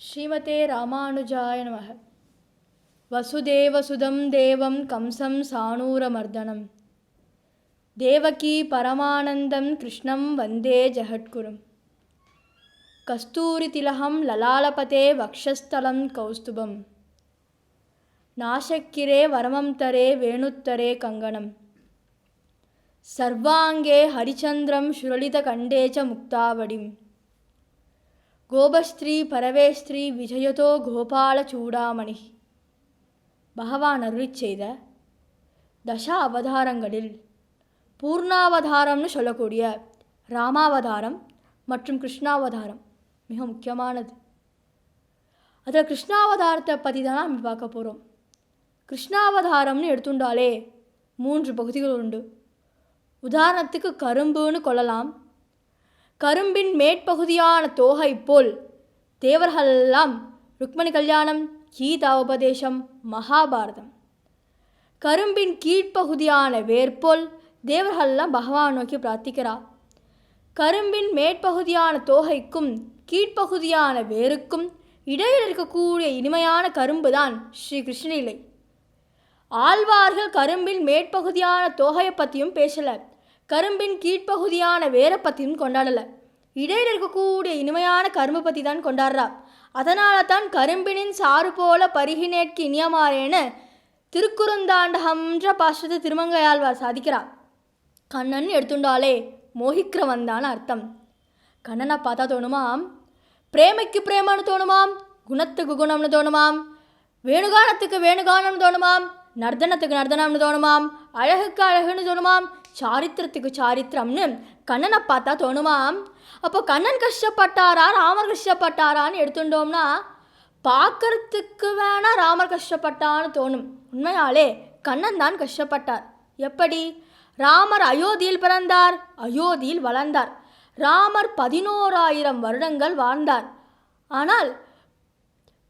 ஸ்ரீமதே ராமானுஜாய நமः. வசுதேவசுதம் தேவம் கம்சம் சாணூரமர்தனம் தேவகி பரமானந்தம் கிருஷ்ணம் வந்தே ஜகத்குரும். கஸ்தூரிதிலகம் லலாலபதே வக்ஷஸ்தலம் கௌஸ்துபம் நாசக்கிரே வரமம் தரே வேணுத்தரே கங்கணம் சர்வாங்கே ஹரிச்சந்திரம் சுரளிதகண்டே ச முக்தாவடிம் கோபஸ்திரீ பரவேஸ்திரீ விஜயதோ கோபால சூடாமணி. பகவான் அருளிச் செய்த தச அவதாரங்களில் பூர்ணாவதாரம்னு சொல்லக்கூடிய ராமாவதாரம் மற்றும் கிருஷ்ணாவதாரம் மிக முக்கியமானது. அதில் கிருஷ்ணாவதாரத்தை பற்றி தான் நம்ம பார்க்க போகிறோம். கிருஷ்ணாவதாரம்னு எடுத்துட்டாலே 3 பகுதிகள் உண்டு. உதாரணத்துக்கு கரும்புன்னு கொள்ளலாம். கரும்பின் மேற்பகுதியான தோகை போல் தேவர்களெல்லாம் ருக்மணி கல்யாணம், கீதா உபதேசம், மகாபாரதம். கரும்பின் கீழ்ப்பகுதியான வேர்போல் தேவர்களெல்லாம் பகவான் நோக்கி பிரார்த்திக்கிறா. கரும்பின் மேற்பகுதியான தோகைக்கும் கீழ்ப்பகுதியான வேருக்கும் இடையில் இருக்கக்கூடிய இனிமையான கரும்பு தான் ஸ்ரீ கிருஷ்ணலீலை. ஆழ்வார்கள் கரும்பின் மேற்பகுதியான தோகையை பற்றியும் பேசலை, கரும்பின் கீழ்ப்பகுதியான வேரை பற்றியும் கொண்டாடலை. இடையில் இருக்கக்கூடிய இனிமையான கரும்பு பற்றி தான் கொண்டாடுறா. அதனால தான் கரும்பினின் சாறு போல பருகினேற்கு இனியமாறேன்னு திருக்குறுந்தாண்டகம்ன்ற பாஷ்யத்தை திருமங்கையாழ்வார் சாதிக்கிறார். கண்ணன் எடுத்துட்டாலே மோகிக்கிறவன் தான் அர்த்தம். கண்ணனை பார்த்தா தோணுமாம் பிரேமைக்கு பிரேமன்னு தோணுமாம், குணத்துக்கு குணம்னு தோணுமாம், வேணுகானத்துக்கு வேணுகானம்னு தோணுமாம், நர்தனத்துக்கு நர்தனம்னு தோணுமாம், அழகுக்கு அழகுன்னு தோணுமாம், சாரித்திரத்துக்கு சாரித்திரம்னு கண்ணனை பார்த்தா தோணுமாம். அப்போ கண்ணன் கஷ்டப்பட்டாரா ராமர் கஷ்டப்பட்டாரான்னு எடுத்துட்டோம்னா பார்க்கறதுக்கு வேணா ராமர் கஷ்டப்பட்டான்னு தோணும். உண்மையாலே கண்ணன் தான் கஷ்டப்பட்டார். எப்படி? ராமர் அயோத்தியில் பிறந்தார், அயோத்தியில் வளர்ந்தார். ராமர் 11,000 வருடங்கள் வாழ்ந்தார். ஆனால்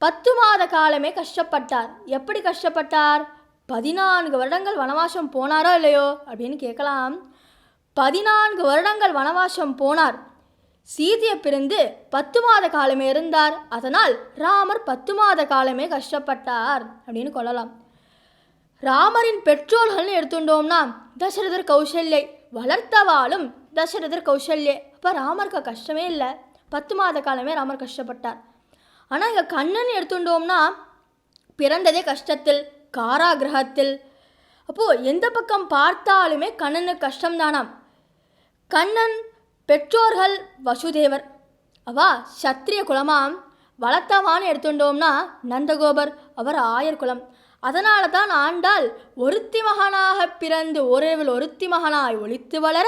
10 மாத காலமே கஷ்டப்பட்டார். எப்படி கஷ்டப்பட்டார்? 14 வருடங்கள் வனவாசம் போனாரோ இல்லையோ அப்படின்னு கேட்கலாம். 14 வருடங்கள் வனவாசம் போனார். சீதையை பிரிந்து 10 மாத காலமே இருந்தார். அதனால் ராமர் 10 மாத காலமே கஷ்டப்பட்டார் அப்படின்னு கொள்ளலாம். ராமரின் பெற்றோர்கள்னு எடுத்துட்டோம்னா தசரதர் கௌசல்யை, வளர்த்தவாளும் தசரதர் கௌசல்யே. அப்போ ராமருக்கு கஷ்டமே இல்லை, 10 மாத காலமே ராமர் கஷ்டப்பட்டார். ஆனால் இங்கே கண்ணன் எடுத்துட்டோம்னா பிறந்ததே கஷ்டத்தில், காராகிரகத்தில். அப்போது எந்த பக்கம் பார்த்தாலுமே கண்ணனுக்கு கஷ்டம்தானாம். கண்ணன் பெற்றோர்கள் வசுதேவர், அவா சத்திரிய குலமாம். வளர்த்தவான்னு எடுத்துட்டோம்னா நந்தகோபர், அவர் ஆயர் குலம். அதனால தான் ஆண்டாள் ஒருத்தி மகனாக பிறந்து ஒருவில் ஒருத்தி மகனாய் ஒளித்து வளர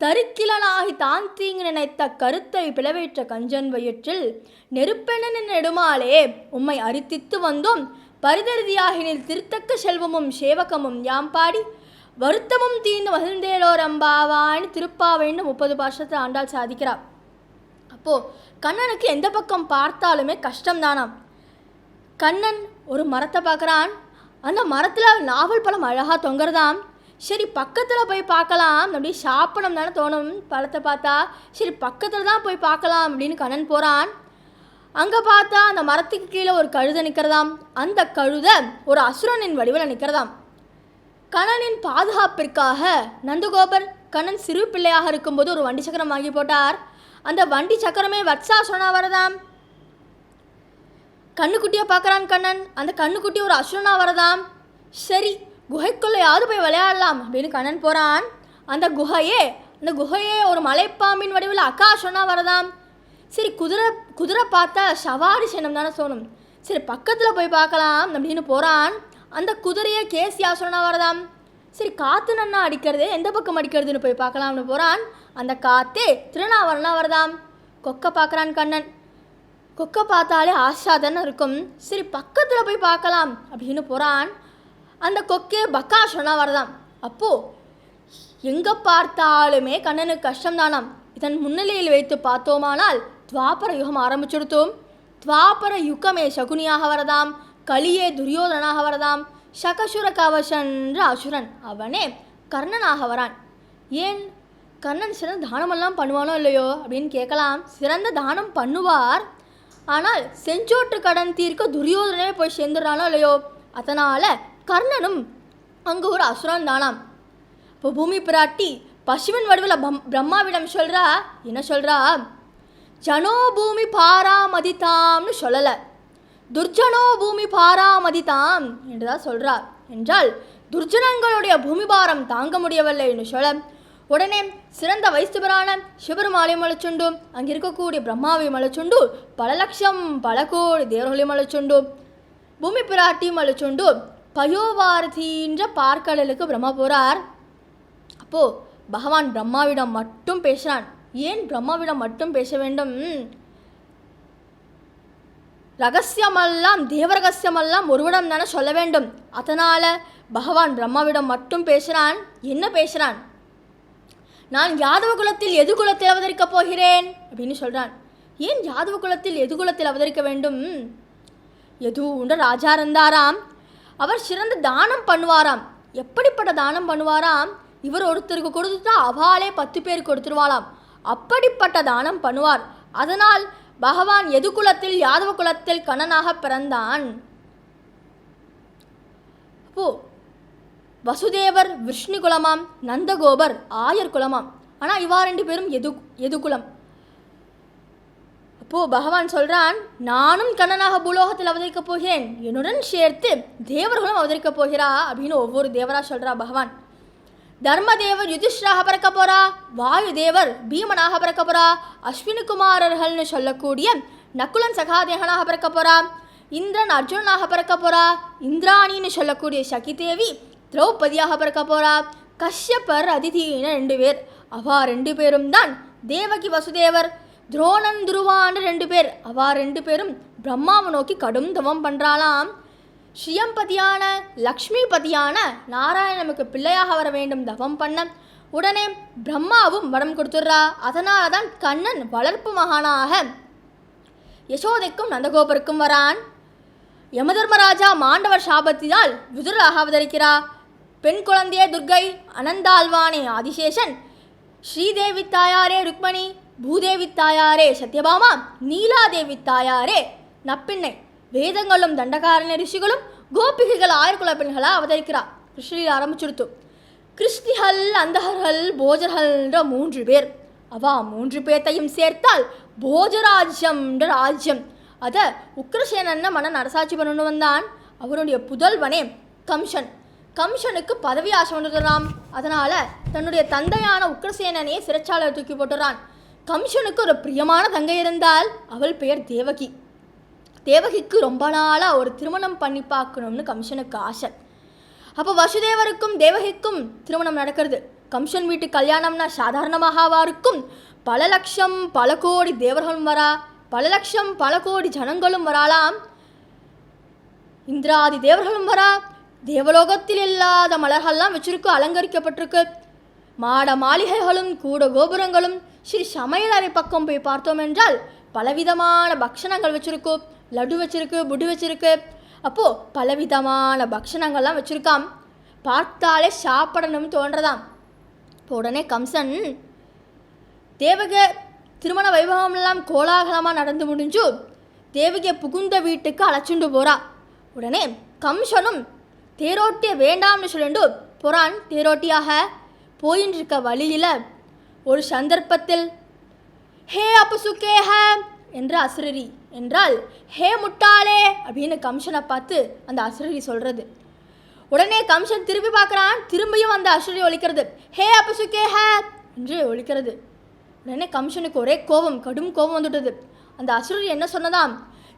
தருக்கிலனாகி தான் தீங்கு நினைத்த கருத்தை பிளவேற்ற கஞ்சன் வயிற்றில் நெருப்பெண்ணனின் நெடுமாலே உம்மை அரித்தித்து வந்தோம் பரிதருதியாகினில் திருத்தக்க செல்வமும் சேவகமும் யாம் பாடி வருத்தமும் தீர்ந்து மகிழ்ந்தேலோர் அம்பாவான்னு திருப்பாவைன்னு 30 பாஷத்தை ஆண்டாள் சாதிக்கிறார். அப்போது கண்ணனுக்கு எந்த பக்கம் பார்த்தாலுமே கஷ்டம்தானாம். கண்ணன் ஒரு மரத்தை பார்க்குறான். அந்த மரத்தில் நாவல் பழம் அழகாக தொங்குறதாம். சரி பக்கத்தில் போய் பார்க்கலாம் அப்படி சாப்பிடணும் தானே தோணும். பழத்தை பார்த்தா சரி பக்கத்தில் தான் போய் பார்க்கலாம் அப்படின்னு கண்ணன் போகிறான். அங்கே பார்த்தா அந்த மரத்துக்கு கீழே ஒரு கழுதை நிற்கிறதாம். அந்த கழுதை ஒரு அசுரனின் வடிவில் நிற்கிறதாம். கண்ணனின் பாதுகாப்பிற்காக நந்தகோபர் கண்ணன் சிறு பிள்ளையாக இருக்கும்போது ஒரு வண்டி சக்கரம் வாங்கி போட்டார். அந்த வண்டி சக்கரமே வத்சாசுரனா வரதாம். கண்ணுக்குட்டியை பார்க்குறான் கண்ணன். அந்த கண்ணுக்குட்டி ஒரு அசுரனா வரதாம். சரி குகைக்குள்ளையாவது போய் விளையாடலாம் அப்படின்னு கண்ணன் போகிறான். அந்த குகையே ஒரு மலைப்பாம்பின் வடிவில் அக்காசுரனா வரதாம். சரி குதிரை பார்த்தா சவாரி சின்னம் தானே தோணும். சரி பக்கத்தில் போய் பார்க்கலாம் அப்படின்னு போகிறான். அந்த குதிரையை கேசியாசுரனா வரதாம். சரி காற்று நன்னா அடிக்கிறதே, எந்த பக்கம் அடிக்கிறதுன்னு போய் பார்க்கலாம்னு போகிறான். அந்த காற்றே திருநாவரனா வரதாம். கொக்கை பார்க்குறான் கண்ணன். கொக்கை பார்த்தாலே ஆசாதானே இருக்கும். சரி பக்கத்தில் போய் பார்க்கலாம் அப்படின்னு போகிறான். அந்த கொக்கே பக்காசுரனா வரதாம். அப்போது எங்கே பார்த்தாலுமே கண்ணனுக்கு கஷ்டம்தானாம். இதன் முன்னிலையில் வைத்து பார்த்தோமானால் துவாபர யுகம் ஆரம்பிச்சுடுத்தோம். துவாபர யுகமே சகுனியாக வரதாம், கலியே துரியோதனாக வரதாம், சகசுர கவசன்ற அசுரன் அவனே கர்ணனாக வரான். ஏன் கண்ணன் சிறந்த தானமெல்லாம் பண்ணுவானோ இல்லையோ அப்படின்னு கேட்கலாம். சிறந்த தானம் பண்ணுவார். ஆனால் செஞ்சோற்று கடன் தீர்க்க துரியோதனே போய் சேர்ந்துடுறானோ இல்லையோ, அதனால் கர்ணனும் அங்கே ஒரு அசுரன் தானாம். இப்போ பூமி பிராட்டி பசுவின் வடிவில் பிரம்மாவிடம் சொல்கிறா, என்ன சொல்கிறா, ஜனோ பூமி பாராமதிதாம்னு சொல்லலை, துர்ஜனோ பூமி பாராமதிதாம் என்று தான் சொல்கிறார். என்றால் துர்ஜனங்களுடைய பூமி பாரம் தாங்க முடியவில்லை என்று சொல்ல, உடனே சிறந்த வைஸ்தவரான சிவபெருமானை மலைச்சுண்டு, அங்கே இருக்கக்கூடிய பிரம்மாவை மலைச்சுண்டு, பல லட்சம் பல கோடி தேவர்களை மலைச்சுண்டு, பூமி பிராட்டி மலைச்சுண்டு பயோபாரதின்ற பார்க்கடலுக்கு பிரம்மா போகிறார். அப்போது பகவான் பிரம்மாவிடம் மட்டும் பேசுகிறான். ஏன் பிரம்மாவிடம் மட்டும் பேச வேண்டும்? ரகசியமெல்லாம் தேவரகசியமெல்லாம் ஒருவிடம் தானே சொல்ல வேண்டும். அதனால் பகவான் பிரம்மாவிடம் மட்டும் பேசுகிறான். என்ன பேசுகிறான்? நான் யாதவ குலத்தில் எது குலத்தில் அவதரிக்கப் போகிறேன் அப்படின்னு சொல்கிறான். ஏன் யாதவ குலத்தில் எது குலத்தில் அவதரிக்க வேண்டும்? எதுன்ற ராஜா இருந்தாராம். அவர் சிறந்த தானம் பண்ணுவாராம். எப்படிப்பட்ட தானம் பண்ணுவாராம்? இவர் ஒருத்தருக்கு கொடுத்துட்டா அவளே 10 பேர் கொடுத்துருவாளாம். அப்படிப்பட்ட தானம் பண்ணுவார். அதனால் பகவான் எது குலத்தில் யாதவ குலத்தில் கண்ணனாக பிறந்தான். அப்போ வசுதேவர் விஷ்ணு குலமாம், நந்தகோபர் ஆயர் குலமாம். ஆனால் இவா 2 பேரும் எது குலம். அப்போது பகவான் சொல்கிறான், நானும் கண்ணனாக பூலோகத்தில் அவதரிக்கப் போகிறேன், என்னுடன் சேர்த்து தேவர்களும் அவதரிக்கப் போகிறா அப்படின்னு ஒவ்வொரு தேவராக சொல்கிறா பகவான். தர்மதேவர் யுதிஷ்டராக பிறக்க போகிறா, வாயு தேவர் பீமனாக பிறக்க போகிறா, அஸ்வினி குமாரர்கள்னு சொல்லக்கூடிய நக்குலன் சகாதேகனாக பிறக்க போகிறா, இந்திரன் அர்ஜுனாக பிறக்க போகிறா, இந்திராணின்னு சொல்லக்கூடிய சகி தேவி திரௌபதியாக பிறக்க போகிறா, கஷ்யப்பர் அதிதின்னு 2 பேர். அவா 2 பேரும் தான் தேவகி வசுதேவர், துரோணன் துருவான்னு 2 பேர். அவா 2 பேரும் பிரம்மாவை நோக்கி கடும் தவம் பண்ணுறாளாம். ஸ்ரீயம்பதியான லக்ஷ்மிபதியான நாராயணனுக்கு பிள்ளையாக வர வேண்டும் தவம் பண்ண. உடனே பிரம்மாவும் வரம் கொடுத்துட்றா. அதனால தான் கண்ணன் வளர்ப்பு மகானாக யசோதைக்கும் நந்தகோபருக்கும் வரான். யமதர்மராஜா மாண்டவர் சாபத்தினால் விதுரராக அவதரிக்கிறா. பெண் குழந்தையே துர்கை, அனந்தாழ்வானே ஆதிசேஷன், ஸ்ரீதேவி தாயாரே ருக்மணி, பூதேவி தாயாரே சத்யபாமா, நீலாதேவி தாயாரே நப்பிண்ணை, வேதங்களும் தண்டகாரண ரிஷிகளும் கோபிகைகள் ஆயர்குல பெண்களாக அவதரிக்கிறா. கிருஷ்ணலீலா ஆரம்பிச்சுடுத்து. கிருஷ்ணிகள், அந்தகர்கள், போஜர்கள்ன்ற 3 பேர். அவா 3 பேர்த்தையும் சேர்த்தால் போஜராஜ்யம்ன்ற ராஜ்யம். அதை உக்ரசேனன்னு மன்னன் அரசாட்சி பண்ணணும் வந்தான். அவருடைய புதல்வனே கம்சன். கம்சனுக்கு பதவி ஆசை வந்துடுறான். அதனால் தன்னுடைய தந்தையான உக்ரசேனனையே சிறைச்சாலை தூக்கி போட்டுறான். கம்சனுக்கு ஒரு பிரியமான தங்கை இருந்தால், அவள் பெயர் தேவகி. தேவகிக்கு ரொம்ப நாளாக ஒரு திருமணம் பண்ணி பார்க்கணும்னு கம்சனுக்கு ஆசை. அப்போ வசுதேவருக்கும் தேவகிக்கும் திருமணம் நடக்கிறது. கம்சன் வீட்டு கல்யாணம்னா சாதாரணமாகவா இருக்கும்? பல லட்சம் பல கோடி தேவர்களும் வரா, பல லட்சம் பல கோடி ஜனங்களும் வராலாம். இந்திராதி தேவர்களும் வரா. தேவலோகத்தில் இல்லாத மலர்கள்லாம் வச்சிருக்கு, அலங்கரிக்கப்பட்டிருக்கு. மாட மாளிகைகளும் கூட கோபுரங்களும். ஸ்ரீ சமையலறை பக்கம் போய் பார்த்தோம் என்றால் பலவிதமான பக்ஷணங்கள் வச்சுருக்கு. லட்டு வச்சிருக்கு, புட்டு வச்சிருக்கு. அப்போது பலவிதமான பக்ஷணங்கள்லாம் வச்சுருக்காம். பார்த்தாலே சாப்பிடணும்னு தோன்றதாம். இப்போ உடனே கம்சன் தேவக திருமண வைபவம்லாம் கோலாகலமாக நடந்து முடிஞ்சு தேவகியை புகுந்த வீட்டுக்கு அழைச்சிட்டு போகிறா. உடனே கம்சனும் தேரோட்டிய வேண்டாம்னு சொல்லிட்டு போகிறான். தேரோட்டியாக போயின்னு இருக்க வழியில் ஒரு சந்தர்ப்பத்தில் ஹே அபசுக்கே ஹ என்ற அசுரரி என்றால் ஹே முட்டாளே அப்படின்னு கம்சனை பார்த்து அந்த அசுரரி சொல்கிறது. உடனே கம்சன் திரும்பி பார்க்குறான். திரும்பியும் அந்த அசுரரி ஒலிக்கிறது, ஹே அபசுக்கே ஹ என்று ஒலிக்கிறது. உடனே கம்சனுக்கு ஒரே கோபம், கடும் கோபம் வந்துவிட்டது. அந்த அசுரரி என்ன சொன்னதாம்,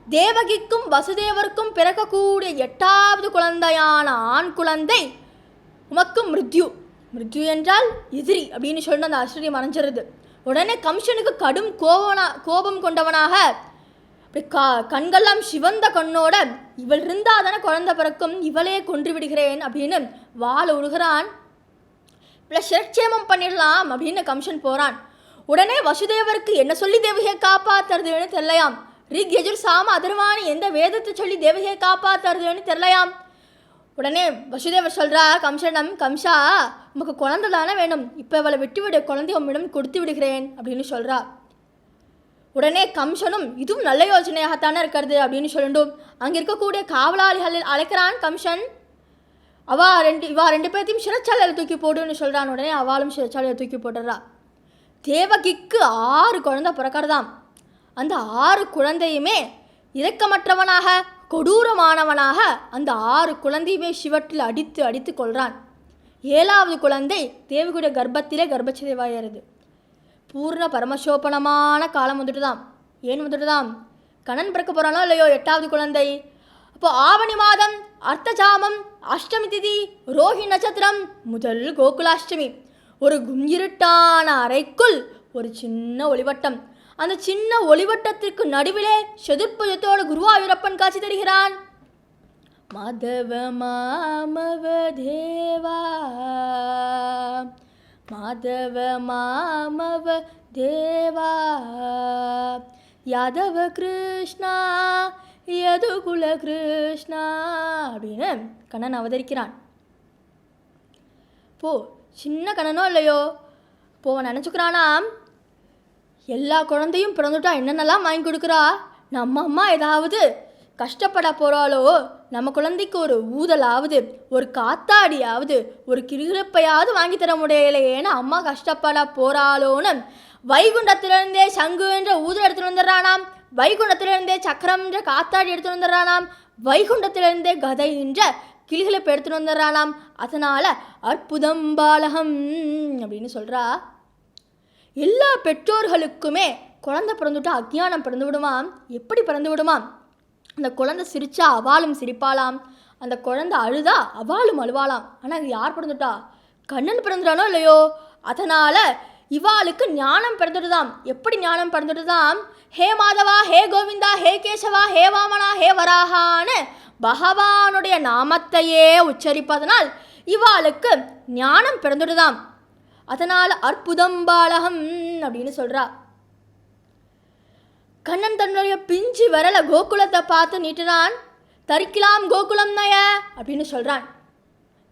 தேவகிக்கும் வசுதேவருக்கும் பிறக்கக்கூடிய 8வது குழந்தையான ஆண் குழந்தை உமக்கு மிருத்யு. மிருத்யு என்றால் எதிரி அப்படின்னு சொல்லிட்டு அந்த அசுரரி மறைஞ்சிருது. உடனே கம்சனுக்கு கடும் கோபம் கொண்டவனாக கண்கள்லாம் சிவந்த கண்ணோட, இவள் இருந்தால் தானே குழந்தை பிறக்கும், இவளே கொன்று விடுகிறேன் அப்படின்னு வாழ உழுகிறான். இவளை சிரட்சேமம் பண்ணிடலாம் அப்படின்னு கம்சன் போகிறான். உடனே வசுதேவருக்கு என்ன சொல்லி தேவகியை காப்பாற்றுறதுன்னு தெரியலையாம். ரிக் யஜுர் சாம அதர்வாணி எந்த வேதத்தை சொல்லி தேவகியை காப்பாற்றுறதுன்னு தெரியலையாம். உடனே வசுதேவர் சொல்கிறா கம்சனிடம், கம்சா உமக்கு குழந்தை தானே வேணும், இப்போ இவளை விட்டு விட, குழந்தைய உம்மிடம் கொடுத்து விடுகிறேன் அப்படின்னு சொல்கிறா. உடனே கம்சனும் இதுவும் நல்ல யோசனையாகத்தானே இருக்கிறது அப்படின்னு சொல்லிட்டும் அங்கே இருக்கக்கூடிய காவலாளிகள் அழைக்கிறான் கம்சன். இவா ரெண்டு பேர்த்தையும் சிறைச்சாலையில் தூக்கி போடுன்னு சொல்கிறான். உடனே அவளும் சிறைச்சாலையில் தூக்கி போட்டுறா. தேவகிக்கு 6 குழந்தை பிறக்கிறதாம். அந்த 6 குழந்தையுமே இரக்கமற்றவனாக கொடூரமானவனாக அந்த 6 குழந்தையுமே சிவட்டில் அடித்து அடித்து கொள்கிறான். 7வது குழந்தை தேவகியுடைய கர்ப்பத்திலே கர்ப்பச்சிதைவாயிருது. பூர்ண பரமசோபனமான காலம் வந்துட்டுதாம். ஏன் வந்துட்டுதாம்? கண்ணன் பிறக்க போகிறானோ இல்லையோ 8வது குழந்தை. அப்போ ஆவணி மாதம் அர்த்தஜாமம் அஷ்டமி திதி ரோஹி நட்சத்திரம் முதல் கோகுலாஷ்டமி. ஒரு குஞ்சிருட்டான அறைக்குள் ஒரு சின்ன ஒளிவட்டம். அந்த சின்ன ஒளிவட்டத்திற்கு நடுவிலே சதுர்புஜத்தோடு குருவாயூரப்பன் காட்சி தருகிறான். மாதவ மாமவ தேவா மாதவ மாமவ தேவா யாதவ கிருஷ்ணா யதுகுல கிருஷ்ணா அப்படின்னு கண்ணன் அவதரிக்கிறான். போ சின்ன கண்ணனோ இல்லையோ போவன் நினச்சிக்கிறானாம், எல்லா குழந்தையும் பிறந்துட்டா என்னென்னலாம் வாங்கி கொடுக்குறா, நம்ம அம்மா ஏதாவது கஷ்டப்பட போகிறாளோ, நம்ம குழந்தைக்கு ஒரு ஊதலாவது ஒரு காத்தாடியாவது ஒரு கிருகிருப்பையாவது வாங்கி தர முடியலையேன்னு அம்மா கஷ்டப்பட போகிறாளோன்னு வைகுண்டத்திலிருந்தே சங்கு என்ற ஊதல் எடுத்துகிட்டு வந்துடுறானாம். வைகுண்டத்திலிருந்தே சக்கரம் என்ற காத்தாடி எடுத்துகிட்டு வந்துடுறானாம். வைகுண்டத்திலிருந்தே கதை என்ற கிளிகளை எடுத்துகிட்டு வந்துடுறானாம். அதனால் அற்புதம் பாலகம் அப்படின்னு சொல்கிறா. எல்லா பெற்றோர்களுக்குமே குழந்தை பிறந்துட்டா அஜ்ஞானம் பிறந்து விடுமாம். எப்படி பிறந்து விடுமாம்? அந்த குழந்தை சிரிச்சா அவாளும் சிரிப்பாளாம், அந்த குழந்தை அழுதா அவாளும் அழுவாளாம். ஆனால் இது யார் பிறந்துட்டா? கண்ணன் பிறந்துட்டானோ இல்லையோ, அதனால் இவாளுக்கு ஞானம் பிறந்துடுதாம். எப்படி ஞானம் பிறந்துடுதாம்? ஹே மாதவா, ஹே கோவிந்தா, ஹே கேசவா, ஹே வாமனா, ஹே வராகான்னு பகவானுடைய நாமத்தையே உச்சரிப்பதனால் இவாளுக்கு ஞானம் பிறந்துடுதாம். அதனால் அற்புதம் பாலகம் அப்படின்னு சொல்கிறா. கண்ணன் தன்னுடைய பிஞ்சு விரல கோகுலத்தை பார்த்து நீட்டுறான். தரிக்கலாம் கோகுலம் நய அப்படின்னு சொல்கிறான்.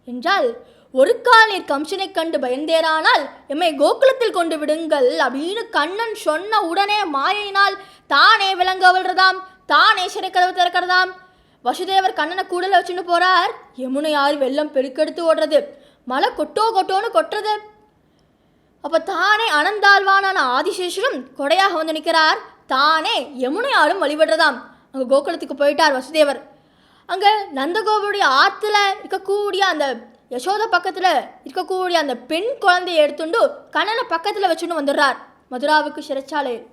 என்றால் ஒரு கால் நீர் கம்சனை கண்டு பயந்தேரானால் எம்மை கோகுலத்தில் கொண்டு விடுங்கள் அப்படின்னு கண்ணன் சொன்ன உடனே மாயினால் தானே விலங்க விழுறதாம், தானே சிறை கதவு திறக்கிறதாம். வசுதேவர் கண்ணனை கூடல வச்சுட்டு போகிறார். யமுனை ஆறு வெள்ளம் பெருக்கெடுத்து ஓடுறது, மழை கொட்டோன்னு கொட்டுறது. அப்போ தானே அனந்தாழ்வானான ஆதிசேஷரும் கொடையாக வந்து நிற்கிறார். தானே யமுனை ஆறும் வழிபடுறதாம். அங்கே கோகுலத்துக்கு போயிட்டார் வசுதேவர். அங்கே நந்தகோபுடைய ஆற்றுல இருக்கக்கூடிய அந்த யசோத பக்கத்தில் இருக்கக்கூடிய அந்த பெண் குழந்தையை எடுத்துண்டு கண்ணனை பக்கத்தில் வச்சுன்னு வந்துடுறார் மதுராவுக்கு சிறைச்சாலையில்.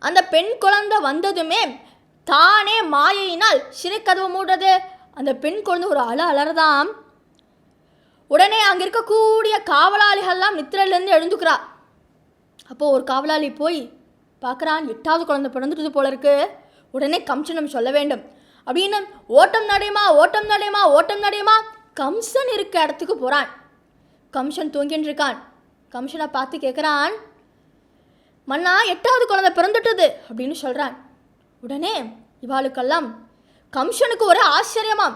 அந்த பெண் குழந்தை வந்ததுமே தானே மாயையினால் சிறை கதவு மூடுறது. அந்த பெண் குழந்தை ஒரு அலறதாம். உடனே அங்கே இருக்கக்கூடிய காவலாளிகள்லாம் நித்திரையிலேருந்து எழுந்துக்கிறா. அப்போது ஒரு காவலாளி போய் பார்க்குறான், 8வது குழந்தை பிறந்துட்டு போல இருக்கு. உடனே கம்சனம் சொல்ல வேண்டும் அப்படின்னு ஓட்டம் நடையுமா கம்சன் இருக்க இடத்துக்கு போகிறான். கம்சன் தூங்கின்னு இருக்கான். கம்சனை பார்த்து கேட்குறான், மன்னா 8வது குழந்தை பிறந்துட்டது அப்படின்னு சொல்கிறான். உடனே இவாளுக்கெல்லாம் கம்சனுக்கு ஒரு ஆச்சரியமாம்.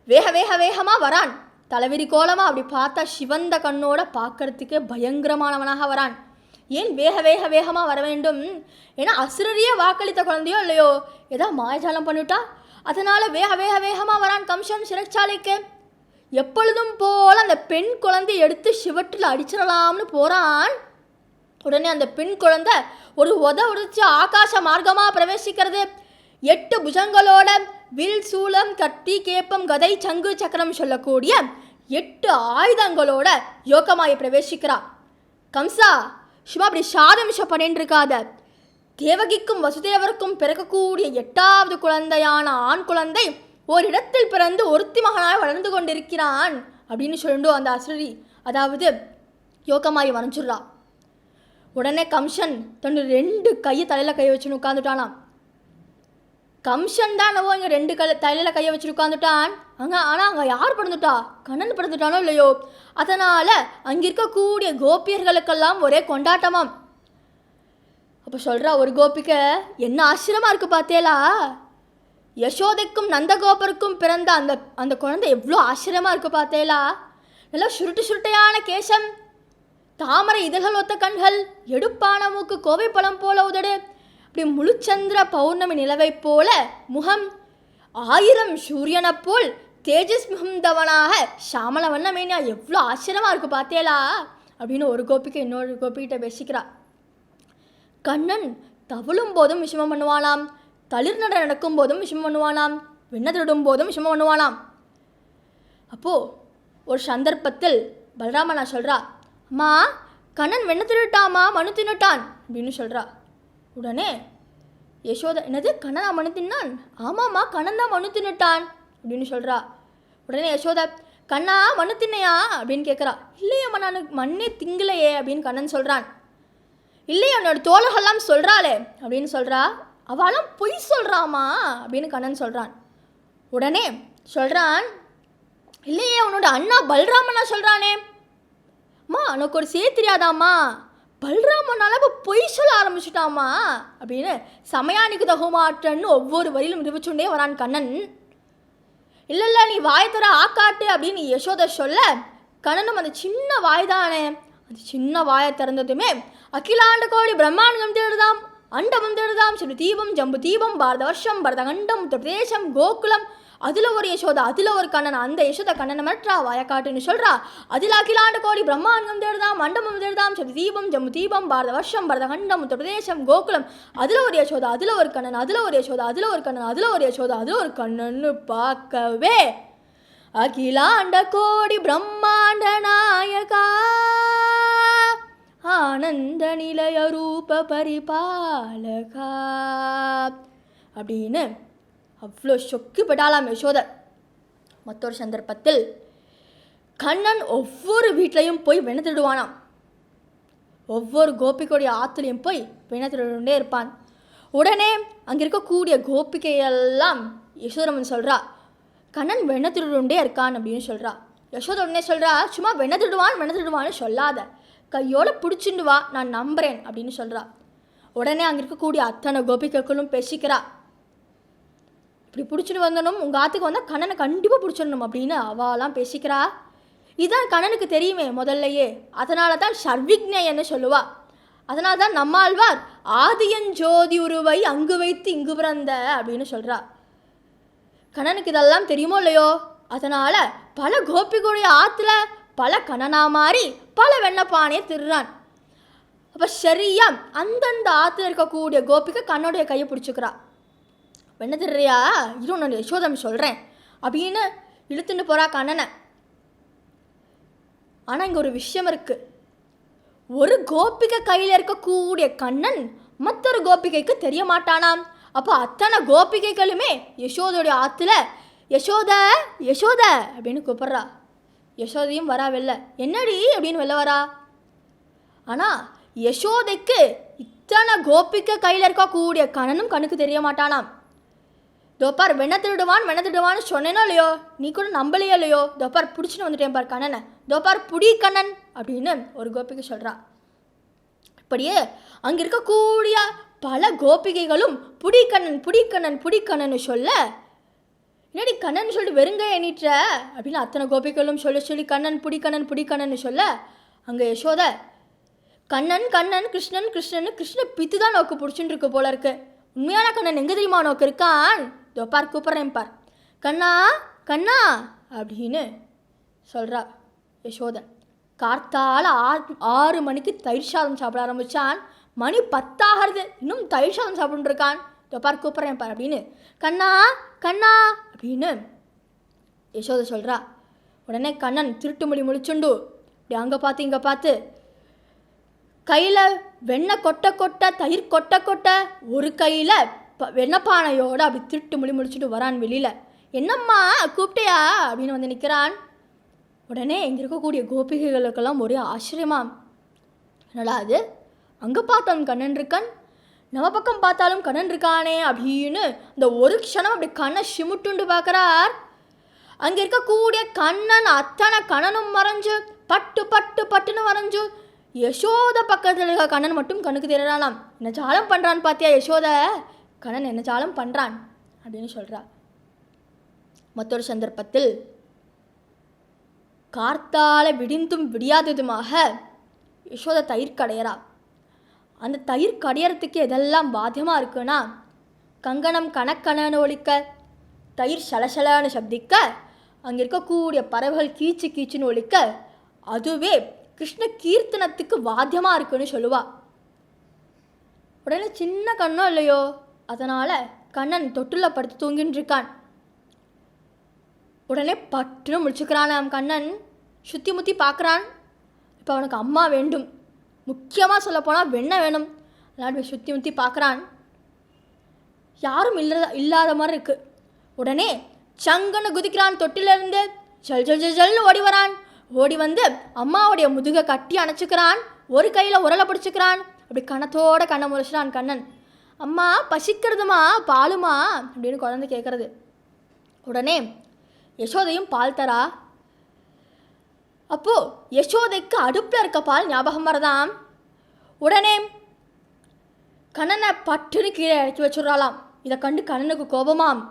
வேகமாக வரான். தலைவிரி கோலமாக அப்படி பார்த்தா சிவந்த கண்ணோட பார்க்கறதுக்கு பயங்கரமானவனாக வரான். ஏன் வேகமாக வர வேண்டும்? ஏன்னா அசுரரிய வாக்களித்த குழந்தையோ இல்லையோ ஏதாவது மாயஜாலம் பண்ணிவிட்டா, அதனால் வேகமாக வரான் கம்சன் சிறைச்சாலைக்கு. எப்பொழுதும் போல் அந்த பெண் குழந்தை எடுத்து சிவட்டில் அடிச்சிடலாம்னு போகிறான். உடனே அந்த பெண் குழந்தை ஒரு உதச்சு ஆகாச மார்க்கமாக பிரவேசிக்கிறது. 8 புஜங்களோட வில் சூலம் கத்தி கேப்பம் கதை சங்கு சக்கரம் சொல்லக்கூடிய 8 ஆயுதங்களோட யோகமாயை பிரவேசிக்கிறா. கம்சா சும்மா அப்படி சாதமிஷம் பண்ணிட்டு இருக்காத. தேவகிக்கும் வசுதேவருக்கும் பிறக்கக்கூடிய 8வது குழந்தையான ஆண் குழந்தை ஓரிடத்தில் பிறந்து ஒருத்தி மகனாக வளர்ந்து கொண்டிருக்கிறான் அப்படின்னு சொல்லிட்டு அந்த அசுரி அதாவது யோகமாயை வரைஞ்சுடுறா. உடனே கம்சன் தன்னு 2 கையை தலையில் கையை வச்சுன்னு உட்காந்துட்டானாம். கம்சன் தான் என்னவோ இங்கே 2 தலையில் கையை வச்சுட்டு உட்காந்துட்டான். ஆனால் அங்கே யார் பிறந்துட்டா? கண்ணன் பிறந்துட்டானோ இல்லையோ, அதனால் அங்கே இருக்கக்கூடிய கோபியர்களுக்கெல்லாம் ஒரே கொண்டாட்டமாம். அப்போ சொல்கிறா ஒரு கோபிக்க, என்ன ஆச்சரியமாக இருக்குது பார்த்தேலா, யசோதைக்கும் நந்தகோபருக்கும் பிறந்த அந்த குழந்தை எவ்வளோ ஆச்சரியமாக இருக்குது பார்த்தேலா. நல்லா சுருட்டையான கேசம், தாமரை இதழ்கள் ஒத்த கண்கள், எடுப்பான மூக்கு, கோவை பழம் போல உதடு, இப்படி முழுச்சந்திர பௌர்ணமி நிலவை போல முகம், 1000 சூரியனை போல் தேஜஸ் மிகுந்தவனாக ஷாமல வண்ணமேனியா, எவ்வளோ ஆச்சரியமாக இருக்குது பார்த்தேலா அப்படின்னு ஒரு கோபிக்கை இன்னொரு கோபிக்கிட்ட பேசிக்கிறா. கண்ணன் தவழும் போதும் விஷமம் பண்ணுவானாம், தளிர் நட நடக்கும் போதும் விஷமம் பண்ணுவானாம், வெண்ண திருடும் போதும் விஷமம் பண்ணுவானாம். அப்போது ஒரு சந்தர்ப்பத்தில் பலராமனா சொல்கிறா, அம்மா கண்ணன் வெண்ண திருட்டாமா, மனு தின்னுட்டான் அப்படின்னு சொல்கிறா. உடனே யசோதா, என்னது கண்ணனா மனு தின்னான்? ஆமாம்மா கண்ணன் தான் மனு தின்னுட்டான் அப்படின்னு சொல்கிறா. உடனே யசோதா, கண்ணா மனு தின்னையா அப்படின்னு கேட்குறா. இல்லையம்மா நான் மண்ணே திங்கலையே அப்படின்னு கண்ணன் சொல்கிறான். இல்லையா என்னோட தோழர்கள்லாம் சொல்கிறாளே அப்படின்னு சொல்கிறா. அவளும் பொய் சொல்கிறாமா அப்படின்னு கண்ணன் சொல்கிறான். உடனே சொல்கிறான், இல்லையே உன்னோட அண்ணா பல்ராமனா சொல்கிறானே. அம்மா உனக்கு ஒரு தெரியாதாம்மா, பல்ராமனால இப்போ பொய் சொல்ல ஆரம்பிச்சுட்டாமா அப்படின்னு சமயானிக்கு தகுமாற்றன்னு ஒவ்வொரு வரியிலும் நிரூபிச்சுட்டே வரான் கண்ணன். இல்லை இல்லை நீ வாய் தர ஆக்காட்டு அப்படின்னு யசோதை சொல்ல, கண்ணனும் அந்த சின்ன வாய் தானே, அந்த சின்ன வாயை திறந்ததுமே அகிலாண்ட கோடி பிரம்மாண்டம் தேடுதாம், அண்டமும் தேடுதாம், சிறு தீபம் ஜம்பு தீபம், பாரத வருஷம் பரதகண்டம் உத்தரதேசம் கோகுலம், அதில் ஒரு யசோதா அதில் ஒரு கண்ணன், அந்த யசோதா கண்ணனை மிரட்டுறா வாயக்காட்டுன்னு சொல்கிறா. அதில் அகிலாண்ட கோடி பிரம்மாண்டம் தேடுதாம், மண்டபம் தேடுதாம், சிறு தீபம் ஜம்பு தீபம், பாரத வருஷம் பரதகண்டம் உத்தரதேசம் கோகுலம், அதில் ஒரு யசோதா அதில் ஒரு கண்ணன், அதில் ஒரு யசோதா அதில் ஒரு கண்ணன், அதில் ஒரு யசோதா அதில் ஒரு கண்ணன்னு பார்க்கவே அகிலாண்ட கோடி பிரம்மாண்ட நாயகா ஆனந்த நிலைய ரூப பரிபாலகா அப்படின்னு அவ்வளோ சொக்குப்பட்டாலாம் யசோதர். மற்றொரு சந்தர்ப்பத்தில் கண்ணன் ஒவ்வொரு வீட்லையும் போய் வெண்ண திருடுவானாம். ஒவ்வொரு கோபிகளுடைய ஆற்றுலையும் போய் வெண்ண திருடுண்டே இருப்பான். உடனே அங்கே இருக்கக்கூடிய கோபிகையெல்லாம் யசோதரமன் சொல்கிறா, கண்ணன் வெண்ண திருடுண்டே இருக்கான் அப்படின்னு சொல்கிறா. யசோதை உடனே சொல்கிறா, சும்மா வெண்ண திருடுவான்னு சொல்லாத, கையோடு பிடிச்சிண்டு வா, நான் நம்புகிறேன் அப்படின்னு சொல்கிறா. உடனே அங்கே இருக்கக்கூடிய அத்தனை கோபிகைகளும் பேசிக்கிறா, இப்படி பிடிச்சிட்டு வந்தனும், உங்கள் ஆற்றுக்கு வந்தால் கண்ணனை கண்டிப்பாக பிடிச்சிடணும் அப்படின்னு அவாலாம் பேசிக்கிறா. இதுதான் கண்ணனுக்கு தெரியுமே முதல்லையே, அதனால தான் சர்விக்னேயன்னு சொல்லுவா. அதனால தான் நம்மாழ்வார் ஆதியன் ஜோதி உருவை அங்கு வைத்து இங்கு பிறந்த அப்படின்னு சொல்கிறா. கண்ணனுக்கு இதெல்லாம் தெரியுமோ இல்லையோ, அதனால் பல கோபிகளுடைய ஆற்றுல பல கண்ணனா மாறி பல வெண்ணப்பானையை திருறான். அப்போ சரியா அந்தந்த ஆற்றுல இருக்கக்கூடிய கோபிக்கு கண்ணனுடைய கையை பிடிச்சிக்கிறா. வெண்ண திருறியா, இது ஒன்று யசோதம் சொல்கிறேன் அப்படின்னு இழுத்துட்டு போகிறா கண்ணனை. ஆனால் இங்கே ஒரு விஷயம் இருக்குது, ஒரு கோபிகை கையில் இருக்கக்கூடிய கண்ணன் மற்றொரு கோபிகைக்கு தெரிய மாட்டானாம். அப்போ அத்தனை கோபிகைகளுமே யசோதையுடைய ஆற்றுல யசோத யசோத அப்படின்னு கூப்பிட்றா. யசோதையும் வரா வெளில, என்னடி அப்படின்னு வெளில வரா. ஆனால் யசோதைக்கு இத்தனை கோபிக்கை கையில் இருக்கக்கூடிய கண்ணனும் கண்ணுக்கு தெரிய மாட்டானாம். தோப்பார் வெண்ண திருடுவான்னு சொன்னேனோ இல்லையோ, நீ கூட நம்பலையோ இல்லையோ, தோப்பார் பிடிச்சின்னு வந்துட்டேன் பார் கண்ணனை, தோப்பார் புடி கண்ணன் அப்படின்னு ஒரு கோபிகை சொல்கிறா. இப்படியே அங்கே இருக்கக்கூடிய பல கோபிகைகளும் புடிக்கண்ணன் சொல்ல, என்னடி கண்ணன் சொல்லிட்டு வெறுங்க எண்ணிட்ட அப்படின்னு அத்தனை கோபிகளும் சொல்லி கண்ணன் புடிக்கண்ணன் சொல்ல, அங்கே யசோதை கண்ணன் கிருஷ்ண பித்து தான் நோக்கு பிடிச்சின்னு இருக்கு போல இருக்கு, உண்மையான கண்ணன் எங்கே தெரியுமா நோக்கு இருக்கான், தோப்பார் கூப்பிட்றேன் பார், கண்ணா அப்படின்னு சொல்கிறா யசோதை. கார்த்தால 6 மணிக்கு தயிர் சாதம் சாப்பிட ஆரம்பித்தான். மணி 10 ஆகிறது, இன்னும் தயிர் சாதம் சாப்பிட்டுருக்கான். தோப்பார் கூப்பிட்றேன் பார் அப்படின்னு கண்ணா அப்படின்னு யசோதை சொல்கிறா. உடனே கண்ணன் திருட்டு மொழி முழிச்சுண்டு இப்படி அங்கே பார்த்து இங்கே பார்த்து கையில் வெண்ணெய் கொட்ட தயிர் கொட்ட ஒரு கையில் வெண்ணப்பானையோடு அப்படி திருட்டு மொழி முடிச்சுட்டு வரான் வெளியில். என்னம்மா கூப்பிட்டையா அப்படின்னு வந்து நிற்கிறான். உடனே இங்கே இருக்கக்கூடிய கோபிகைகளுக்கெல்லாம் ஒரே ஆச்சரியமாம், என்னடா அது, அங்கே பார்த்தாலும் கண்ணன் இருக்கான், நம்ம பக்கம் பார்த்தாலும் கண்ணன் இருக்கானே அப்படின்னு இந்த ஒரு க்ஷணம் அப்படி கண்ணை சிமுட்டுண்டு பார்க்குறார். அங்கே இருக்கக்கூடிய கண்ணன் அத்தனை கண்ணனும் மறைஞ்சு பட்டுன்னு வரைஞ்சு யசோத பக்கத்தில் இருக்க கண்ணன் மட்டும் கண்ணுக்கு தெரியறானாம். என்ன ஜாலம் பண்ணுறான்னு பார்த்தியா யசோத, கண்ணன் என்ன ஜாலம் பண்ணுறான் அப்படின்னு சொல்கிறா. மற்றொரு சந்தர்ப்பத்தில் கார்த்தால விடிந்தும் விடியாததுமாக யசோதை தயிர் கடையறா. அந்த தயிர் கடையறதுக்கு எதெல்லாம் பாத்தியமாக இருக்குன்னா, கங்கணம் கணக்கணன்னு ஒலிக்க, தயிர் சலசலன்னு சப்திக்க, அங்கே இருக்கக்கூடிய பறவைகள் கீச்சு கீச்சுன்னு ஒலிக்க, அதுவே கிருஷ்ண கீர்த்தனத்துக்கு வாத்தியமாக இருக்குன்னு சொல்லுவா. உடனே சின்ன கண்ணோ இல்லையோ, அதனால் கண்ணன் தொட்டில் படுத்து தூங்கின்னு இருக்கான். உடனே பட்டுன்னு முடிச்சுக்கிறான் கண்ணன். சுற்றி முற்றி பார்க்குறான். இப்போ அவனுக்கு அம்மா வேண்டும், முக்கியமாக சொல்லப்போனால் வெண்ணெய் வேணும். அதனால் சுற்றி முற்றி பார்க்குறான். யாரும் இல்லாத மாதிரி இருக்குது. உடனே சங்கன்னு குதிக்கிறான். தொட்டிலிருந்து ஜல் ஜல் ஜல் ஜல்னு ஓடி வரான். ஓடி வந்து அம்மாவுடைய முதுகை கட்டி அணைச்சிக்கிறான். ஒரு கையில் உரலை பிடிச்சிக்கிறான். அப்படி கணத்தோட கண்ணை முறைச்சிடான் கண்ணன். அம்மா பசிக்கிறதுமா, பாலுமா அப்படின்னு குழந்தை கேட்குறது. உடனே யசோதையும் பால் தரா. அப்போது யசோதைக்கு அடுப்பில் இருக்க பால் ஞாபகம் வரதான். உடனே கண்ணனை பட்டுன்னு கீழே இறக்கி வச்சுடுறாளாம். இதை கண்டு கண்ணனுக்கு கோபமாம்.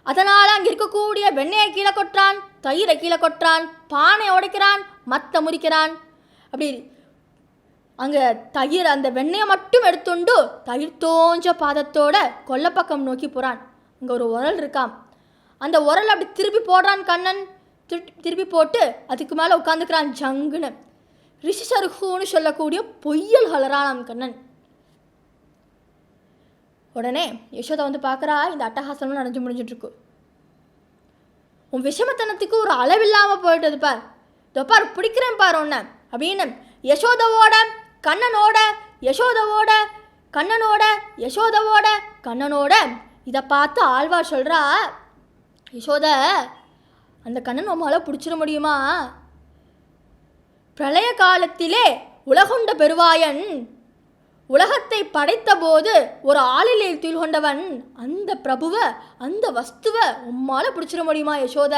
அதனால் அங்கே இருக்கக்கூடிய வெண்ணெயை கீழே கொட்டுறான், தயிரை கீழே கொட்டுறான், பானையை உடைக்கிறான், மத்த முறிக்கிறான். அப்படி அங்கே தயிர் அந்த வெண்ணெயை மட்டும் எடுத்துண்டு தயிர் தோஞ்ச பாதத்தோட கொல்லப்பக்கம் நோக்கி போகிறான். அங்கே ஒரு உரல் இருக்கான். அந்த உரல் அப்படி திருப்பி போடுறான் கண்ணன். திருப்பி போட்டு அதுக்கு மேலே உட்காந்துக்கிறான் ஜங்குன்னு. ரிஷி சருகுன்னு சொல்லக்கூடிய பொய்யல் கலரானான் கண்ணன். உடனே யசோதை வந்து பார்க்குறா, இந்த அட்டகாசம்லாம் நடந்து முடிஞ்சிட்ருக்கு. உன் விஷமத்தனத்துக்கு ஒரு அளவில்லாமல் போயிட்டது பார், இதோ பார் பிடிக்கிறேன் பார் ஒன்று அப்படின்னு யசோதவோட கண்ணனோட, யசோதவோட கண்ணனோட, யசோதவோட கண்ணனோட. இதை பார்த்து ஆழ்வார் சொல்கிறா, யசோதை அந்த கண்ணன் உம்மால் பிடிச்சிட முடியுமா? பிரளய காலத்திலே உலகுண்ட பெருவாயன் உலகத்தை படைத்த போது ஒரு ஆளிலே கொண்டவன் அந்த பிரபுவை, அந்த வஸ்துவை உம்மால பிடிச்சிட முடியுமா யசோத?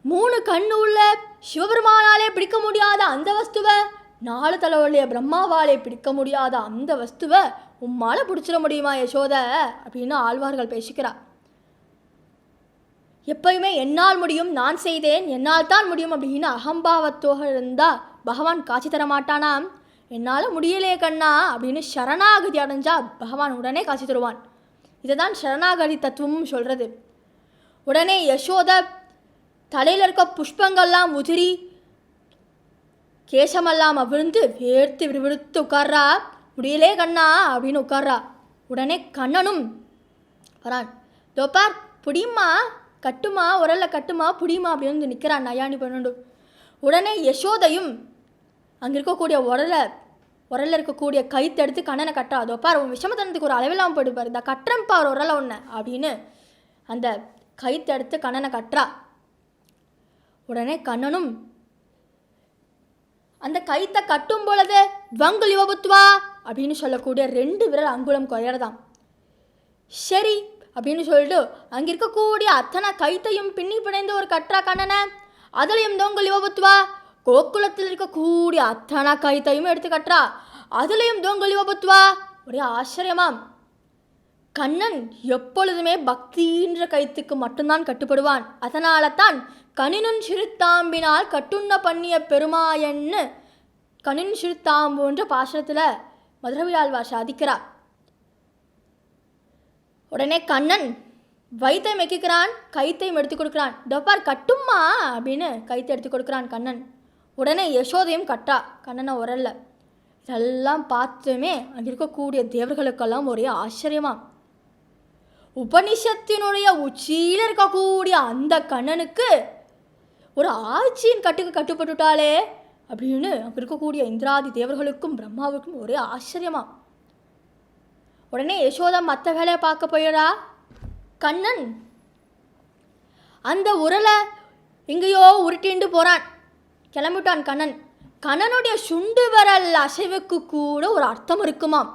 3 கண்ணு உள்ள சிவபெருமானாலே பிடிக்க முடியாத அந்த வஸ்துவை, 4 தலைவருடைய பிரம்மாவாலே பிடிக்க முடியாத அந்த வஸ்துவை உம்மால பிடிச்சிட முடியுமா யசோத அப்படின்னு ஆழ்வார்கள் பேசிக்கிறார். எப்பயுமே என்னால் முடியும், நான் செய்தேன், என்னால் தான் முடியும் அப்படின்னு அகம்பாவத்தோக இருந்தால் பகவான் காட்சி தர மாட்டானாம். என்னால் முடியலே கண்ணா அப்படின்னு சரணாகதி அடைஞ்சா பகவான் உடனே காட்சி தருவான். இதை தான் சரணாகதி தத்துவமும் சொல்கிறது. உடனே யசோத தலையில் இருக்க புஷ்பங்கள்லாம் உதிரி, கேசமெல்லாம் அவிழ்ந்து வேர்த்து விறுவிறுத்து உட்கார்றா. முடியலே கண்ணா அப்படின்னு உட்கார்றா. உடனே கண்ணனும் வரான். தோப்பார் புடியுமா, கட்டுமா, உரல்ல கட்டுமா, புடியுமா அப்படின்னு வந்து நிற்கிறான் நயானி பண்ணு. உடனே யசோதையும் அங்கே இருக்கக்கூடிய உரலில் இருக்கக்கூடிய கைத்தை எடுத்து கண்ணனை கட்டுறா. அதோ பார் உன் விஷமத்தனத்துக்கு ஒரு அளவில்லாமல் போயிடுப்பார், இந்த கட்டுறேன் பார் உரலை ஒன்று அப்படின்னு அந்த கைத்தை எடுத்து கண்ணனை கட்டுறா. உடனே கண்ணனும் அந்த கைத்தை கட்டும் பொழுது துவங்குல் யுவபுத்வா அப்படின்னு சொல்லக்கூடிய 2 விரல் அங்குலம் குறையறதாம். சரி அப்படின்னு சொல்லிட்டு அங்கே இருக்கக்கூடிய அத்தனை கைத்தையும் பின்னி பிணைந்து ஒரு கட்டுறா கண்ணனை. அதுலேயும் துவங்குல் யுவபுத்வா கோகுலத்தில் இருக்கக்கூடிய அத்தனை கைத்தையும் எடுத்து கட்டுறா. அதுலேயும் துவங்குல் யுவபுத்வா. ஒரே ஆச்சரியமாம். கண்ணன் எப்பொழுதுமே பக்தின்ற கைத்துக்கு மட்டும்தான் கட்டுப்படுவான். அதனால தான் கனினுன் சிறுத்தாம்பினால் கட்டுண்ண பண்ணிய பெருமாயன்னு கனின் சிறுத்தாம்புன்ற பாசனத்தில் மதுரவியாழ்வார் சாதிக்கிறார். உடனே கண்ணன் வைத்தை மெக்கிக்கிறான், கைத்தையும் எடுத்து கொடுக்குறான். டப்பார் கட்டும்மா அப்படின்னு கைத்தை எடுத்து கொடுக்குறான் கண்ணன். உடனே யசோதையும் கட்டா கண்ணனை உரல்ல. இதெல்லாம் பார்த்துமே அங்கே இருக்கக்கூடிய தேவர்களுக்கெல்லாம் ஒரே ஆச்சரியமாம். உபனிஷத்தினுடைய உச்சியில் இருக்கக்கூடிய அந்த கண்ணனுக்கு ஒரு ஆட்சியின் கட்டுக்கு கட்டுப்பட்டுட்டாலே அப்படின்னு அங்கே இருக்கக்கூடிய இந்திராதி தேவர்களுக்கும் பிரம்மாவுக்கும் ஒரே ஆச்சரியமாம். உடனே யசோதா மற்ற வேலையை பார்க்க போயிடா. கண்ணன் அந்த உரலை எங்கேயோ உருட்டிண்டு போகிறான், கிளம்பிட்டான் கண்ணன். கண்ணனுடைய சுண்டு விரல் அசைவுக்கு கூட ஒரு அர்த்தம் இருக்குமாம்.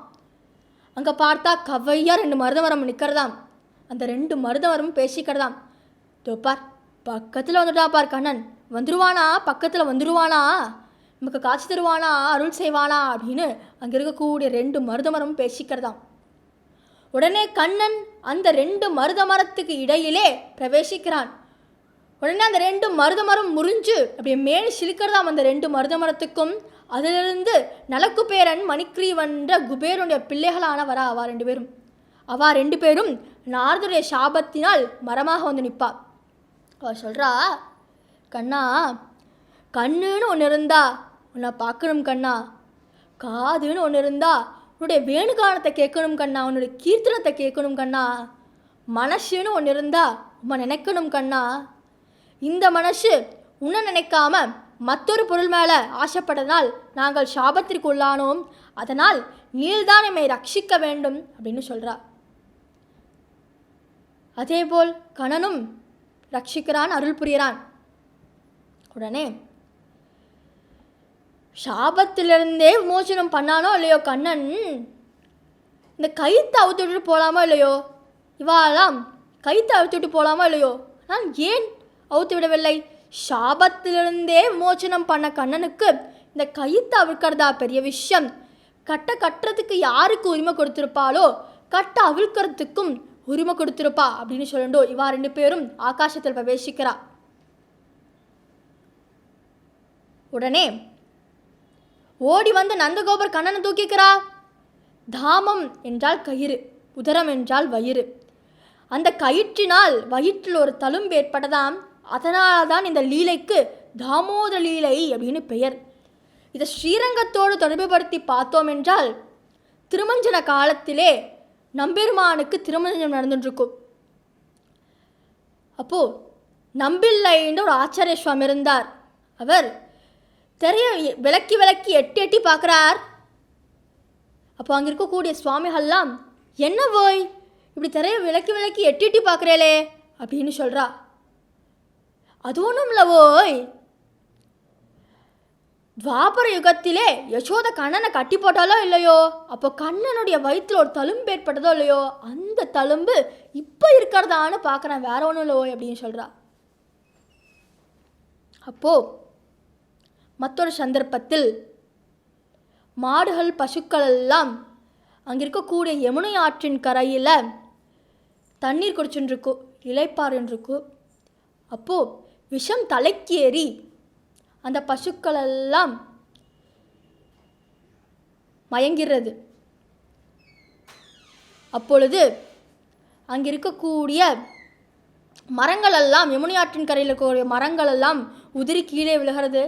அங்கே பார்த்தா கவ்வையா 2 மருதமரம் நிற்கிறதாம். அந்த 2 மருதமரமும் பேசிக்கிறதாம். தோப்பார் பக்கத்தில் வந்துட்டா பார் கண்ணன், வந்துடுவானா, பக்கத்தில் வந்துடுவானா, நமக்கு காட்சி தருவானா, அருள் செய்வானா அப்படின்னு அங்கே இருக்கக்கூடிய 2 மருதமரமும் பேசிக்கிறதாம். உடனே கண்ணன் அந்த 2 மருதமரத்துக்கு இடையிலே பிரவேசிக்கிறான். உடனே அந்த 2 மருத மரம் முறிஞ்சு அப்படியே மேல் சிலிக்கிறதாம் அந்த 2 மருத மரத்துக்கும். அதிலிருந்து நலக்குபேரன் மணிக்ரீவன்ற குபேரனுடைய பிள்ளைகளானவரா அவா 2 பேரும். அவா 2 பேரும் நாரதருடைய சாபத்தினால் மரமாக வந்து நிற்பா. அவ சொல்கிறா, கண்ணா, கண்ணுன்னு ஒன்று இருந்தா உன்னை பார்க்கணும் கண்ணா, காதுன்னு ஒன்று இருந்தா உன்னுடைய வேணுகானத்தை கேட்கணும் கண்ணா, உன்னுடைய கீர்த்தனத்தை கேட்கணும் கண்ணா, மனசுன்னு ஒன்று இருந்தா உன்னை நினைக்கணும் கண்ணா. இந்த மனசு உன்னை நினைக்காம மற்றொரு பொருள் மேலே ஆசைப்பட்டதனால் நாங்கள் சாபத்திற்கு உள்ளானோம். அதனால் நீள்தான் எம்மை ரட்சிக்க வேண்டும் அப்படின்னு சொல்கிறா. அதேபோல் கண்ணனும் ரட்சிக்கிறான், அருள் புரிகிறான். உடனே சாபத்திலிருந்தே விமோசனம் பண்ணானோ இல்லையோ கண்ணன், இந்த கயிற்றை அவுத்துட்டு போகலாமோ இல்லையோ, இவாலாம் கயிற்றை அவுத்துட்டு போகலாமோ இல்லையோ, நான் ஏன் அவுத்து விடவில்லை? சாபத்திலிருந்தே விமோசனம் பண்ண கண்ணனுக்கு இந்த கயிற்றை அவிழ்க்கிறதா பெரிய விஷயம். கட்டுறதுக்கு யாருக்கு உரிமை கொடுத்துருப்பாளோ கட்டை அவிழ்க்கிறதுக்கும் உரிமை கொடுத்துருப்பா அப்படின்னு சொல்லிட்டு இவா 2 பேரும் ஆகாசத்தில் பிரவேசிக்கிறா. உடனே ஓடி வந்து நந்தகோபர் கண்ணனை தூக்கிக்கிறா. தாமம் என்றால் கயிறு, உதரம் என்றால் வயிறு. அந்த கயிற்றினால் வயிற்றில் ஒரு தழும்பு ஏற்பட்டதாம். அதனால தான் இந்த லீலைக்கு தாமோதர லீலை அப்படின்னு பெயர். இதை ஸ்ரீரங்கத்தோடு தொடர்புபடுத்தி பார்த்தோம் என்றால் திருமஞ்சன காலத்திலே நம்பெருமானுக்கு திருமஞ்சனம் நடந்துட்டுருக்கும். அப்போது நம்பில்லைன்ற ஒரு ஆச்சாரிய சுவாமி இருந்தார். அவர் தெரிய விளக்கி எட்டி பார்க்குறார். அப்போ அங்கே இருக்கக்கூடிய சுவாமிகள்லாம், என்ன போய் இப்படி தெரிய விளக்கி எட்டி பார்க்குறேளே அப்படின்னு சொல்கிறா. அது ஒன்றும் இல்லை போய், துவாபர யுகத்திலே யசோத கண்ணனை கட்டி போட்டாலோ இல்லையோ, அப்போ கண்ணனுடைய வயிற்றில் ஒரு தழும்பு ஏற்பட்டதோ இல்லையோ, அந்த தழும்பு இப்போ இருக்கிறதான்னு பார்க்குறேன், வேற ஒன்றும் இல்லையோ அப்படின்னு சொல்கிறா. அப்போது மற்றொரு சந்தர்ப்பத்தில் மாடுகள் பசுக்கள் எல்லாம் அங்கே இருக்கக்கூடிய யமுனை ஆற்றின் கரையில் தண்ணீர் குடிச்சுட்டுருக்கும், இளைப்பாருன்றிருக்கும். அப்போது விஷம் தலைக்கு ஏறி அந்த பசுக்கள் எல்லாம் மயங்கிறது. அப்பொழுது அங்கே இருக்கக்கூடிய மரங்கள் எல்லாம், யமுனை ஆற்றின் கரையில் இருக்கக்கூடிய மரங்கள் எல்லாம் உதிரி கீழே விழுகிறது.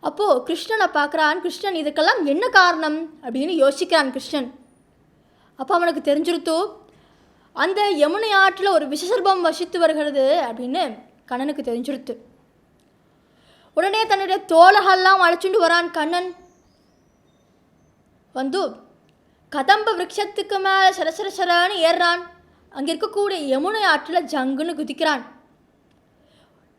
அப்போது கிருஷ்ணனை பார்க்குறான். கிருஷ்ணன் இதுக்கெல்லாம் என்ன காரணம் அப்படின்னு யோசிக்கிறான் கிருஷ்ணன். அப்போ அவனுக்கு தெரிஞ்சிருத்தோ அந்த யமுனை ஆற்றில் ஒரு விஷசர்பம் வசித்து வருகிறது அப்படின்னு கண்ணனுக்கு தெரிஞ்சிருத்து. உடனே தன்னுடைய தோழகெல்லாம் அழைச்சிட்டு வரான் கண்ணன். வந்து கதம்ப விரக்ஷத்துக்கு மேலே சரசரசரான்னு ஏறுறான். அங்கே இருக்கக்கூடிய யமுனை ஆற்றில் ஜங்குன்னு குதிக்கிறான்.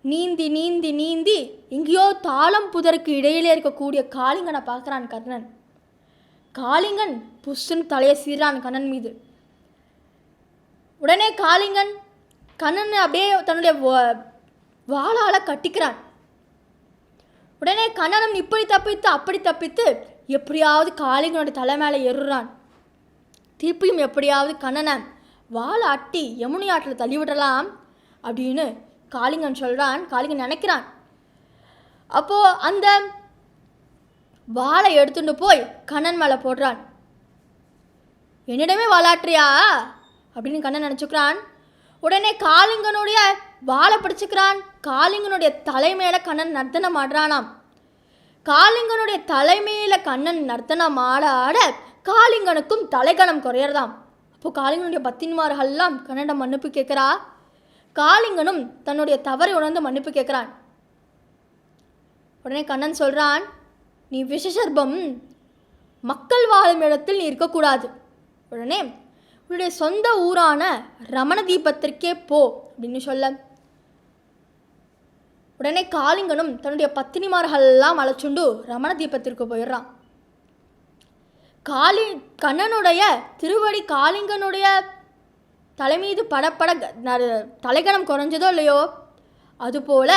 நீந்தி நீந்தி நீந்தி எங்கேயோ தாளம் புதருக்கு இடையிலே இருக்கக்கூடிய காளிங்கனை பார்க்குறான் கண்ணன். காளிங்கன் புஷ்ஷுன்னு தலையை சீறான் கண்ணன் மீது. உடனே காளிங்கன் கண்ணன் அப்படியே தன்னுடைய வாளால் கட்டிக்கிறான். உடனே கண்ணனும் இப்படி தப்பித்து அப்படி தப்பித்து எப்படியாவது காளிங்கனுடைய தலை மேலே ஏறுறான். திருப்பியும் எப்படியாவது கண்ணனை வாழை அட்டி யமுனை ஆற்றில் தள்ளிவிடலாம் அப்படின்னு காளிங்கன் சொல்கிறான். காளிங்கன் நினைக்கிறான். அப்போது அந்த வாளை எடுத்துட்டு போய் கண்ணன் மேலே போடுறான். என்னிடமே வாளாட்டுறியா அப்படின்னு கண்ணன் நினச்சிக்கிறான். உடனே காளிங்கனுடைய வாளை பிடிச்சிக்கிறான். காளிங்கனுடைய தலைமையில கண்ணன் நர்த்தனம் ஆடுறானாம். காளிங்கனுடைய தலைமையில கண்ணன் நர்த்தனம் ஆட காளிங்கனுக்கும் தலைகணம் குறையறதாம். அப்போது காளிங்கனுடைய பத்தினிமார்கள்லாம் கண்ணனிடம் மன்னிப்பு கேட்குறா. காளிங்கனும் தன்னுடைய தவறை உணர்ந்து மன்னிப்பு கேட்குறான். உடனே கண்ணன் சொல்கிறான், நீ விஷசர்பம் மக்கள் வாழும் இடத்தில் நீ இருக்கக்கூடாது. உடனே உன்னுடைய சொந்த ஊரான ரமண தீபத்திற்கே போ அப்படின்னு சொல்ல, உடனே காளிங்கனும் தன்னுடைய பத்தினிமார்களெல்லாம் அழைச்சுண்டு ரமண தீபத்திற்கு போயிடுறான். கண்ணனுடைய திருவடி காளிங்கனுடைய தலைமீது படப்பட தலைகணம் குறைஞ்சதோ இல்லையோ, அதுபோல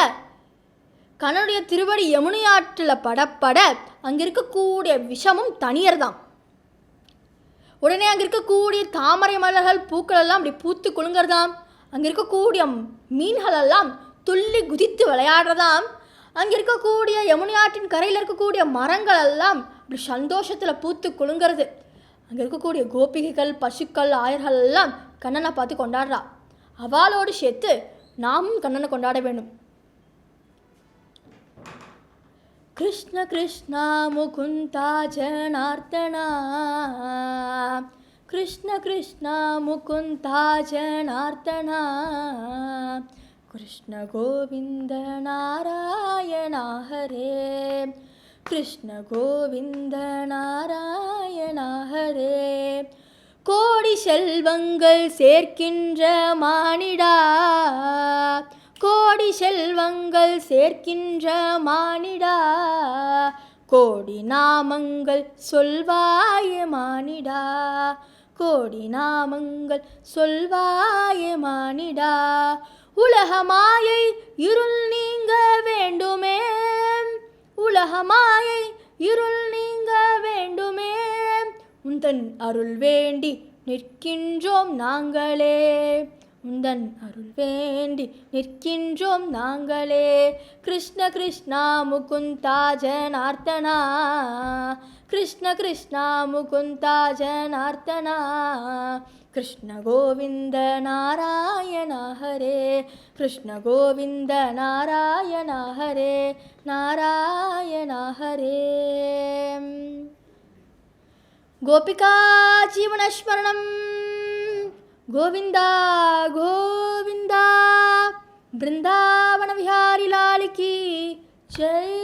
கண்ணனுடைய திருவடி யமுனை ஆற்றில் படப்பட அங்கே இருக்கக்கூடிய விஷமும் தனியர்தான். உடனே அங்கே இருக்கக்கூடிய தாமரை மலர்கள் பூக்கள் எல்லாம் அப்படி பூத்து குலுங்கிறதாம். அங்கே இருக்கக்கூடிய மீன்களெல்லாம் துள்ளி குதித்து விளையாடுறதாம். அங்கே இருக்கக்கூடிய யமுனை ஆற்றின் கரையில் இருக்கக்கூடிய மரங்கள் எல்லாம் அப்படி சந்தோஷத்தில் பூத்து குலுங்கிறது. அங்கே இருக்கக்கூடிய கோபிகைகள், பசுக்கள், ஆயர்கள் எல்லாம் கண்ணனை பார்த்து கொண்டாடுறா. அவளோடு சேர்த்து நாமும் கண்ணனை கொண்டாட வேண்டும். கிருஷ்ண கிருஷ்ணா முகுந்தா ஜனார்த்தனா, கிருஷ்ண கிருஷ்ணா முகுந்தா ஜனார்த்தனா, கிருஷ்ண கோவிந்த நாராயணா ஹரே, கிருஷ்ண கோவிந்த நாராயணா ஹரே. கோடி செல்வங்கள் சேர்க்கின்ற மானிடா, கோடி செல்வங்கள் சேர்க்கின்ற மானிடா, கோடி நாமங்கள் சொல்வாய மானிடா, கோடி நாமங்கள் சொல்வாய மானிடா. உலக மாயை இருள் நீங்க வேண்டுமே, உலக மாயை இருள் நீங்க வேண்டுமே, உந்தன் அருள் வேண்டி நிற்கின்றோம் நாங்களே, உந்தன் அருள் வேண்டி நிற்கின்றோம் நாங்களே. கிருஷ்ண கிருஷ்ணா முகுந்தா ஜனார்த்தனா, கிருஷ்ண கிருஷ்ணா முகுந்தா ஜனார்த்தனா, கிருஷ்ண கோவிந்த நாராயணா ஹரே, கிருஷ்ண கோவிந்த நாராயணா ஹரே, நாராயணா ஹரே. கோபிகா ஜீவனஸ்மரணம் கோவிந்தா கோவிந்தா. பிருந்தாவன விஹாரி லால் கி ஜெய்.